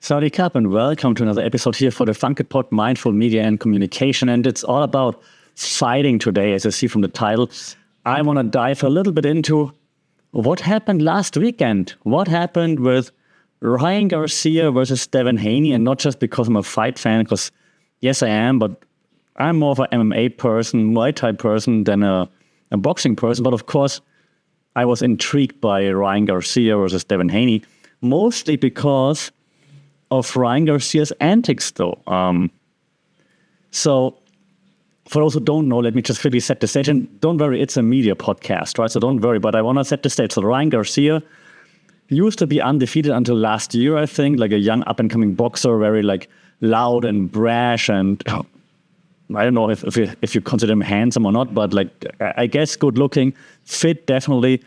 Saudi Cup, and welcome to another episode here for the Funkit Pod Mindful Media and Communication. And it's all about fighting today, as you see from the title. I want to dive a little bit into what happened last weekend. What happened with Ryan Garcia versus Devin Haney, and not just because I'm a fight fan, because yes, I am, but I'm more of an MMA person, Muay Thai person than a boxing person. But of course, I was intrigued by Ryan Garcia versus Devin Haney, mostly because of Ryan Garcia's antics, though. So, for those who don't know, let me just quickly set the stage. And don't worry, it's a media podcast, right? So don't worry, but I want to set the stage. So Ryan Garcia used to be undefeated until last year, I think, like a young up-and-coming boxer, very like loud and brash, and I don't know if you consider him handsome or not, but like I guess good-looking, fit definitely.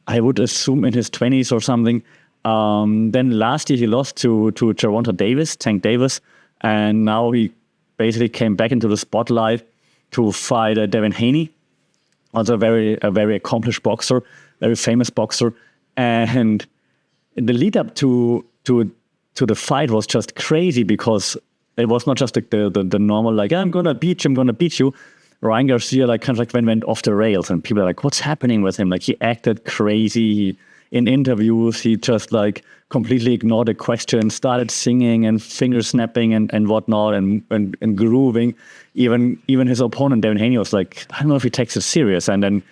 I would assume in his 20s or something. Then last year he lost to Tank Davis, and now he basically came back into the spotlight to fight Devin Haney, also a very accomplished boxer, very famous boxer, and the lead up to the fight was just crazy because it was not just like the normal like I'm gonna beat you. Ryan Garcia like kind of like went off the rails, and people are like, what's happening with him? Like he acted crazy. In interviews, he just like completely ignored the question, started singing and finger snapping and whatnot and grooving. Even his opponent, Devin Haney, was like, I don't know if he takes it serious. And then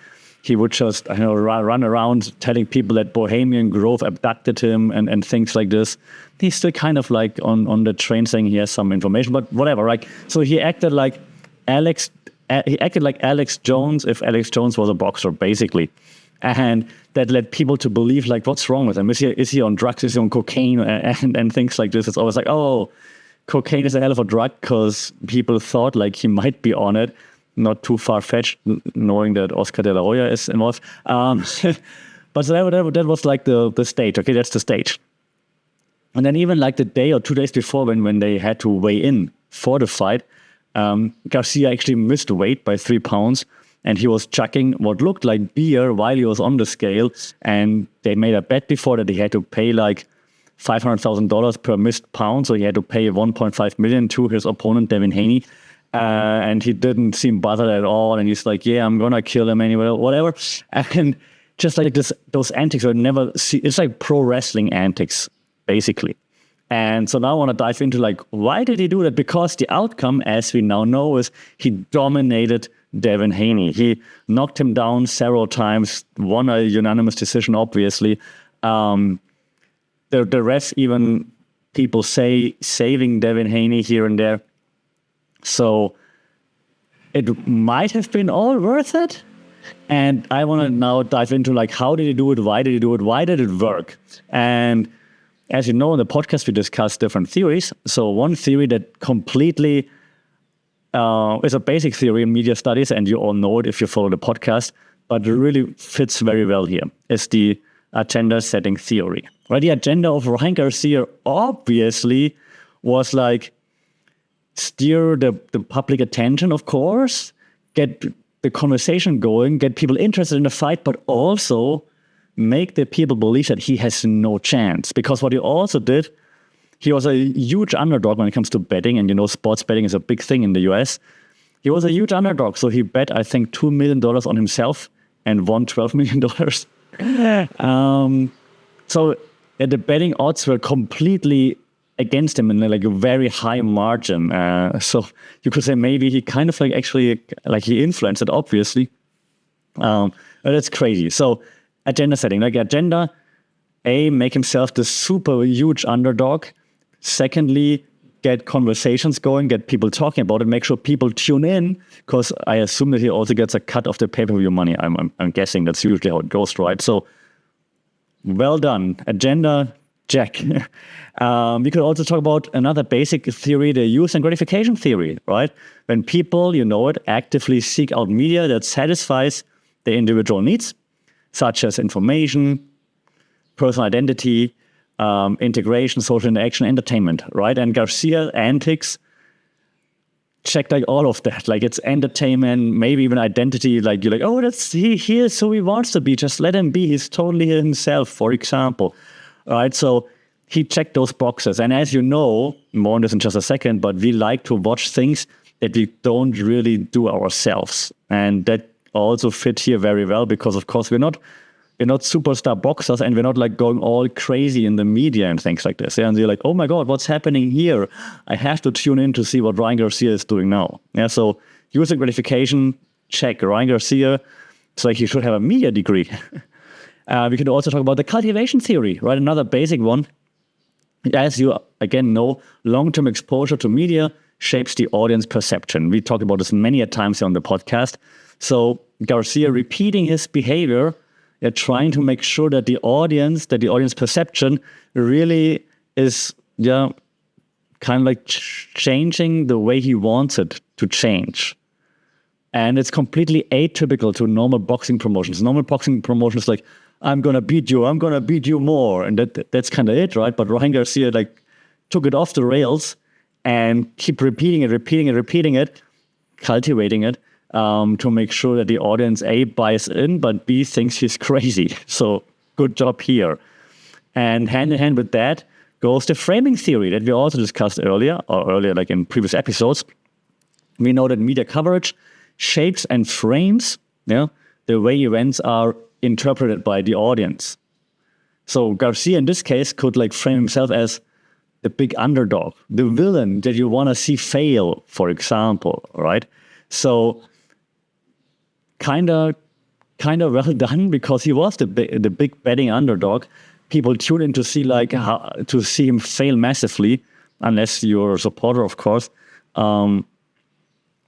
he would just, run around telling people that Bohemian Grove abducted him and things like this. He's still kind of like on the train saying he has some information, but whatever. Like, so he acted like Alex Jones if Alex Jones was a boxer, basically. And that led people to believe, like, what's wrong with him? Is he on drugs? Is he on cocaine? And things like this. It's always like, oh, cocaine is a hell of a drug, because people thought, like, he might be on it. Not too far-fetched, knowing that Oscar de la Hoya is involved. But that was like the stage. Okay, that's the stage. And then even like the day or 2 days before when they had to weigh in for the fight, Garcia actually missed weight by 3 pounds. And he was chugging what looked like beer while he was on the scale. And they made a bet before that he had to pay like $500,000 per missed pound. So he had to pay $1.5 million to his opponent, Devin Haney. And he didn't seem bothered at all. And he's like, yeah, I'm going to kill him anyway, whatever. And just like this, those antics are never see. It's like pro wrestling antics, basically. And so now I want to dive into like, why did he do that? Because the outcome, as we now know, is he dominated Devin Haney. He knocked him down several times, won a unanimous decision, obviously. The ref even, people say, saving Devin Haney here and there. So it might have been all worth it. And I want to now dive into like, how did he do it? Why did he do it? Why did it work? And as you know, in the podcast, we discussed different theories. So one theory that completely is a basic theory in media studies, and you all know it if you follow the podcast, but it really fits very well here, is the agenda setting theory. Right? The agenda of Ryan Garcia obviously was like steer the public attention, of course, get the conversation going, get people interested in the fight, but also make the people believe that he has no chance. Because what he also did, he was a huge underdog when it comes to betting. And, sports betting is a big thing in the US. He was a huge underdog. So he bet, I think, $2 million on himself and won $12 million. So the betting odds were completely against him in like a very high margin. So you could say maybe he kind of like actually, like he influenced it, obviously. That's crazy. So agenda setting, like agenda, A, make himself the super huge underdog. Secondly, get conversations going, get people talking about it, make sure people tune in, because I assume that he also gets a cut of the pay-per-view money. I'm guessing that's usually how it goes, right? So, well done. Agenda, check. We could also talk about another basic theory, the use and gratification theory, right? When people, actively seek out media that satisfies their individual needs, such as information, personal identity, integration, social interaction, entertainment, right? And Garcia antics check like all of that. Like it's entertainment, maybe even identity. Like you're like, oh, he is who he wants to be. Just let him be. He's totally himself, for example. All right. So he checked those boxes. And as you know, more on this in just a second, but we like to watch things that we don't really do ourselves. And that also fit here very well because, of course, we're not superstar boxers and we're not like going all crazy in the media and things like this. Yeah? And you're like, oh my God, what's happening here? I have to tune in to see what Ryan Garcia is doing now. Yeah, so user gratification, check. Ryan Garcia, it's like he should have a media degree. We can also talk about the cultivation theory, right? Another basic one. As you, again, know, long-term exposure to media shapes the audience perception. We talked about this many a times here on the podcast. So Garcia repeating his behavior, trying to make sure that the audience perception really is kind of like changing the way he wants it to change. And it's completely atypical to normal boxing promotions. Normal boxing promotions like, I'm going to beat you more. And that's kind of it, right? But Ryan Garcia took it off the rails and keep repeating it, cultivating it to make sure that the audience A, buys in, but B, thinks he's crazy. So good job here. And hand in hand with that goes the framing theory that we also discussed earlier like in previous episodes. We know that media coverage shapes and frames the way events are interpreted by the audience. So Garcia in this case could frame himself as the big underdog, the villain that you want to see fail, for example, right? So kind of well done because he was the big betting underdog. People tune in to see to see him fail massively, unless you're a supporter, of course.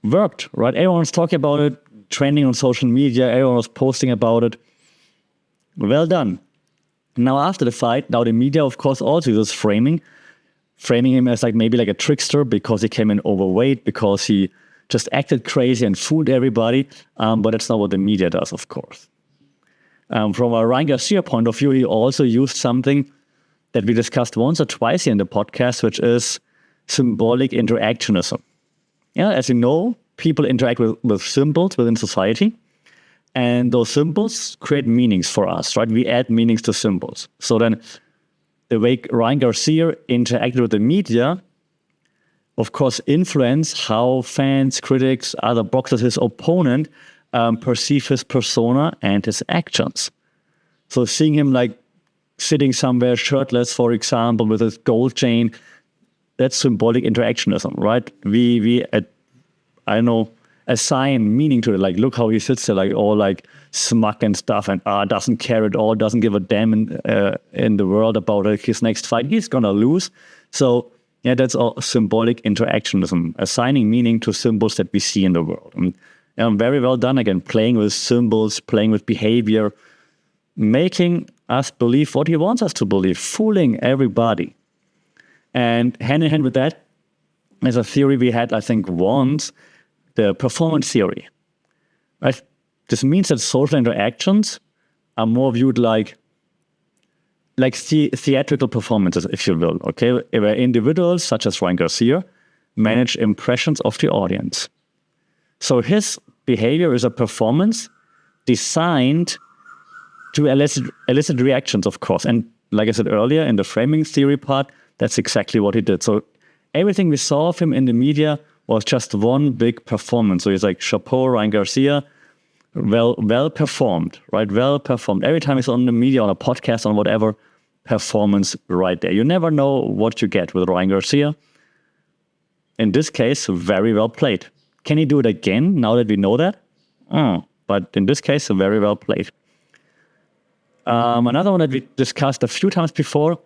Worked, right? Everyone's talking about it, trending on social media, everyone was posting about it. Well done. Now after the fight, now the media, of course, also uses framing him as maybe a trickster because he came in overweight, because he just acted crazy and fooled everybody. But that's not what the media does, of course. From a Ryan Garcia point of view, he also used something that we discussed once or twice here in the podcast, which is symbolic interactionism. Yeah, as you know, people interact with symbols within society. And those symbols create meanings for us, right? We add meanings to symbols. So then the way Ryan Garcia interacted with the media, of course, influence how fans, critics, other boxers, his opponent, perceive his persona and his actions. So seeing him sitting somewhere shirtless, for example, with his gold chain, that's symbolic interactionism, right? We assign meaning to it. Look how he sits there, all smug and stuff, and doesn't care at all, doesn't give a damn in the world about his next fight. He's gonna lose. So yeah, that's all symbolic interactionism, assigning meaning to symbols that we see in the world. And very well done again, playing with symbols, playing with behavior, making us believe what he wants us to believe, fooling everybody. And hand in hand with that, there's a theory we had, I think, once, the performance theory. Right? This means that social interactions are more viewed like theatrical performances, if you will, okay? Where individuals, such as Ryan Garcia, manage impressions of the audience. So his behavior is a performance designed to elicit reactions, of course. And like I said earlier, in the framing theory part, that's exactly what he did. So everything we saw of him in the media was just one big performance. So he's chapeau, Ryan Garcia, well performed, right? Well performed. Every time he's on the media, on a podcast, on whatever, performance right there. You never know what you get with Ryan Garcia. In this case, very well played. Can he do it again now that we know that? But in this case, very well played. Another one that we discussed a few times before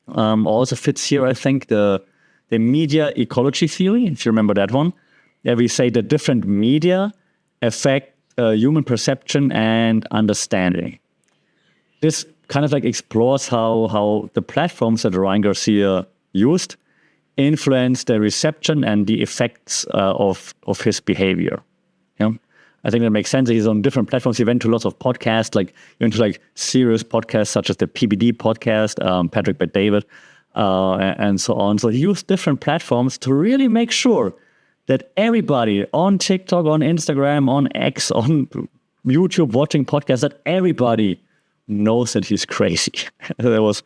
also fits here, I think, the media ecology theory, if you remember that one. Yeah, we say that different media affect human perception and understanding. This kind of explores how the platforms that Ryan Garcia used influence the reception and the effects of his behavior. Yeah? I think that makes sense. He's on different platforms. He went to lots of podcasts, he went to serious podcasts such as the PBD podcast, Patrick Bet-David, and so on. So he used different platforms to really make sure that everybody on TikTok, on Instagram, on X, on YouTube watching podcasts, that everybody knows that he's crazy. That was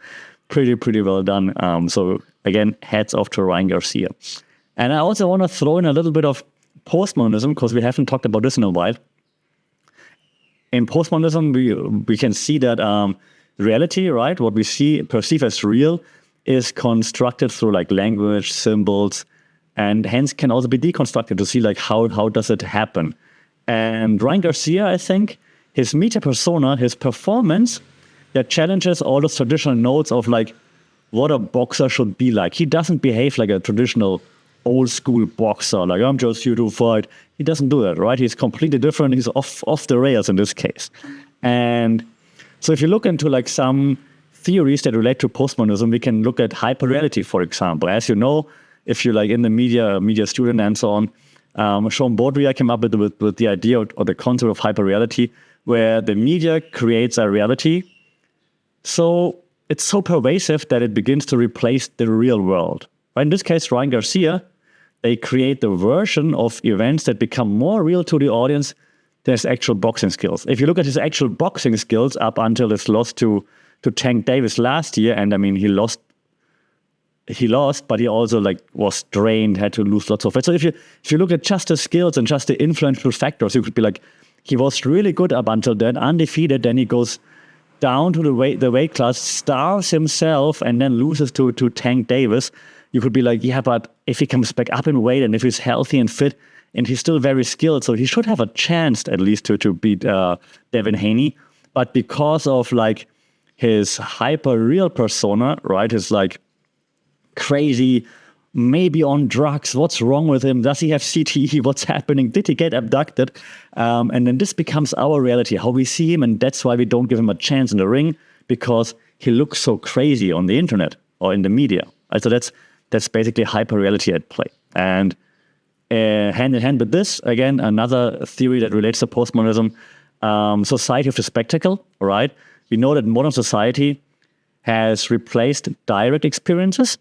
pretty well done. So again, hats off to Ryan Garcia. And I also want to throw in a little bit of postmodernism, because we haven't talked about this in a while. In postmodernism, we can see that reality, right, what we perceive as real, is constructed through like language, symbols, and hence can also be deconstructed to see like how does it happen. And Ryan Garcia, I think, his meta persona, his performance, that challenges all those traditional notes of like what a boxer should be like. He doesn't behave like a traditional old school boxer, like I'm just here to fight. He doesn't do that, right? He's completely different. He's off the rails in this case. And so if you look into like some theories that relate to postmodernism, we can look at hyperreality, for example. As you know, if you're like in the media student and so on, Sean Baudrillard came up with the idea or the concept of hyperreality, where the media creates a reality. So it's so pervasive that it begins to replace the real world. Right? In this case, Ryan Garcia, they create the version of events that become more real to the audience than his actual boxing skills. If you look at his actual boxing skills up until his loss to Tank Davis last year, and I mean, he lost, but he also like was drained, had to lose lots of weight. So if you look at just the skills and just the influential factors, you could be like, he was really good up until then, undefeated. Then he goes down to the weight class, starves himself, and then loses to Tank Davis. You could be like, yeah, but if he comes back up in weight and if he's healthy and fit and he's still very skilled, so he should have a chance at least to beat Devin Haney. But because of like his hyper real persona, right, his like crazy, maybe on drugs, what's wrong with him? Does he have CTE? What's happening? Did he get abducted? And then this becomes our reality, how we see him, and that's why we don't give him a chance in the ring, because he looks so crazy on the internet or in the media. So that's basically hyperreality at play. And hand in hand with this, again, another theory that relates to postmodernism, society of the spectacle, right? We know that modern society has replaced direct experiences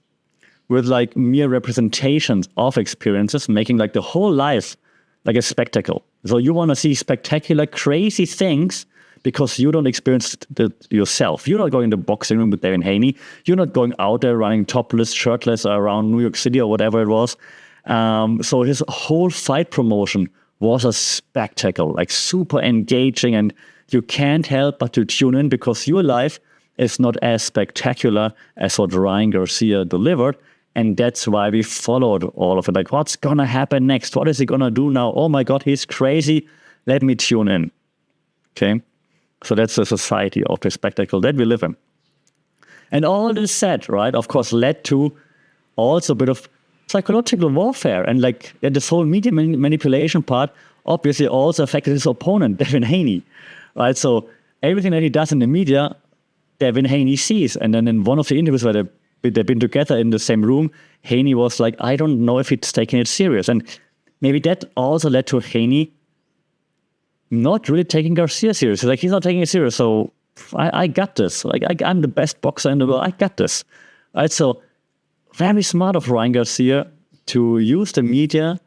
with like mere representations of experiences, making like the whole life like a spectacle. So you want to see spectacular, crazy things because you don't experience it yourself. You're not going to the boxing room with Devin Haney. You're not going out there running topless, shirtless around New York City or whatever it was. So his whole fight promotion was a spectacle, like super engaging, and you can't help but to tune in because your life is not as spectacular as what Ryan Garcia delivered. And that's why we followed all of it. Like, what's going to happen next? What is he going to do now? Oh my God, he's crazy. Let me tune in. Okay? So that's the society of the spectacle that we live in. And all this said, right, of course, led to also a bit of psychological warfare. And like this whole media manipulation part obviously also affected his opponent, Devin Haney. Right? So everything that he does in the media, Devin Haney sees. And then in one of the interviews where they've been together in the same room, Haney was like, I don't know if he's taking it serious. And maybe that also led to Haney not really taking Garcia serious. Like, he's not taking it serious, so I got this. Like, I'm the best boxer in the world. I got this. Right? So very smart of Ryan Garcia to use the media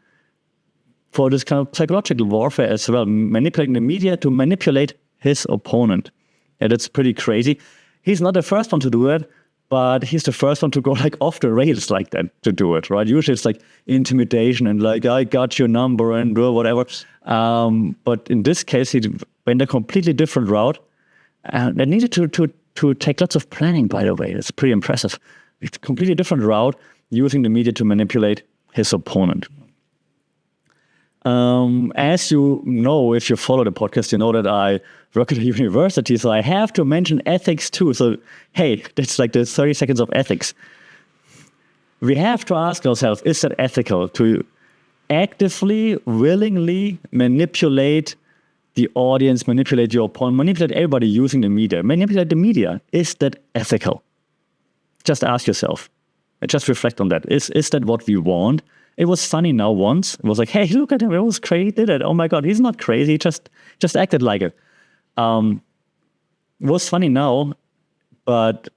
for this kind of psychological warfare as well, manipulating the media to manipulate his opponent. And it's pretty crazy. He's not the first one to do it, but he's the first one to go like off the rails like that to do it, right? Usually it's like intimidation and like, I got your number and whatever. But in this case, he went a completely different route. And they needed to take lots of planning, by the way. It's pretty impressive. It's a completely different route, using the media to manipulate his opponent. As you know, if you follow the podcast, you know that I work at a university, so I have to mention ethics too. So, hey, that's like the 30 seconds of ethics. We have to ask ourselves, is that ethical to actively, willingly manipulate the audience, manipulate your opponent, manipulate everybody using the media, manipulate the media? Is that ethical? Just ask yourself. Just reflect on that. Is that what we want? It was funny now once. It was like, hey, look at him. It was crazy. Did it? Oh my God, he's not crazy. Just acted like it. It was funny now, but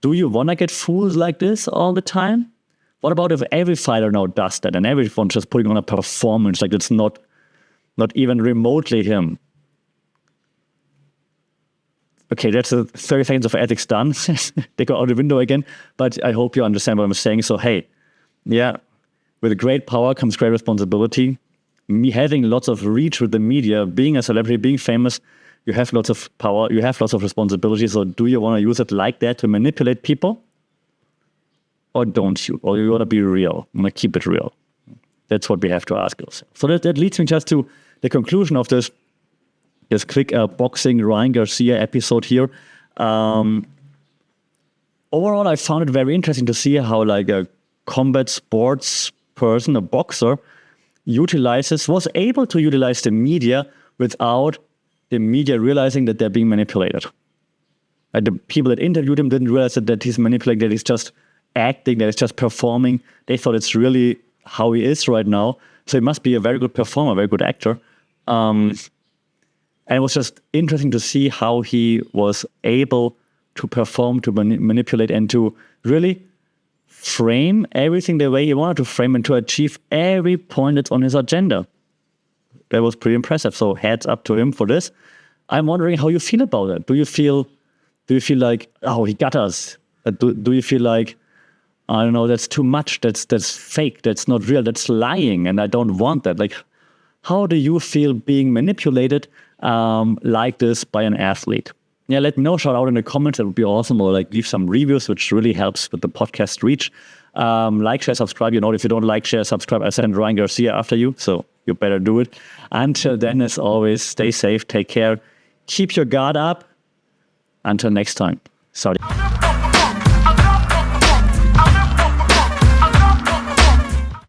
do you want to get fooled like this all the time? What about if every fighter now does that and everyone's just putting on a performance like it's not even remotely him? okay, that's 30 seconds of ethics done. They go out the window again. But I hope you understand what I'm saying. So, hey, yeah, with great power comes great responsibility. Me having lots of reach with the media, being a celebrity, being famous, you have lots of power, you have lots of responsibility. So do you want to use it like that to manipulate people? Or don't you? Or you want to be real? You want to keep it real? That's what we have to ask ourselves. So that leads me just to the conclusion of this quick boxing Ryan Garcia episode here. Overall, I found it very interesting to see how like a combat sports person, a boxer, was able to utilize the media without the media realizing that they're being manipulated. And the people that interviewed him didn't realize that he's manipulating, that he's just acting, that he's just performing. They thought it's really how he is right now. So he must be a very good performer, a very good actor. And it was just interesting to see how he was able to perform, to manipulate, and to really frame everything the way he wanted to frame and to achieve every point that's on his agenda. That was pretty impressive. So heads up to him for this. I'm wondering how you feel about it. Do you feel like, oh, he got us? Do you feel like, I don't know, that's too much, that's fake, that's not real, that's lying, and I don't want that? Like, how do you feel being manipulated like this by an athlete? Yeah, let me know, shout out in the comments, that would be awesome, or like leave some reviews, which really helps with the podcast reach. Like, share, subscribe. You know, if you don't like, share, subscribe, I send Ryan Garcia after you, so you better do it. Until then, as always, stay safe, take care, keep your guard up. Until next time. Sorry.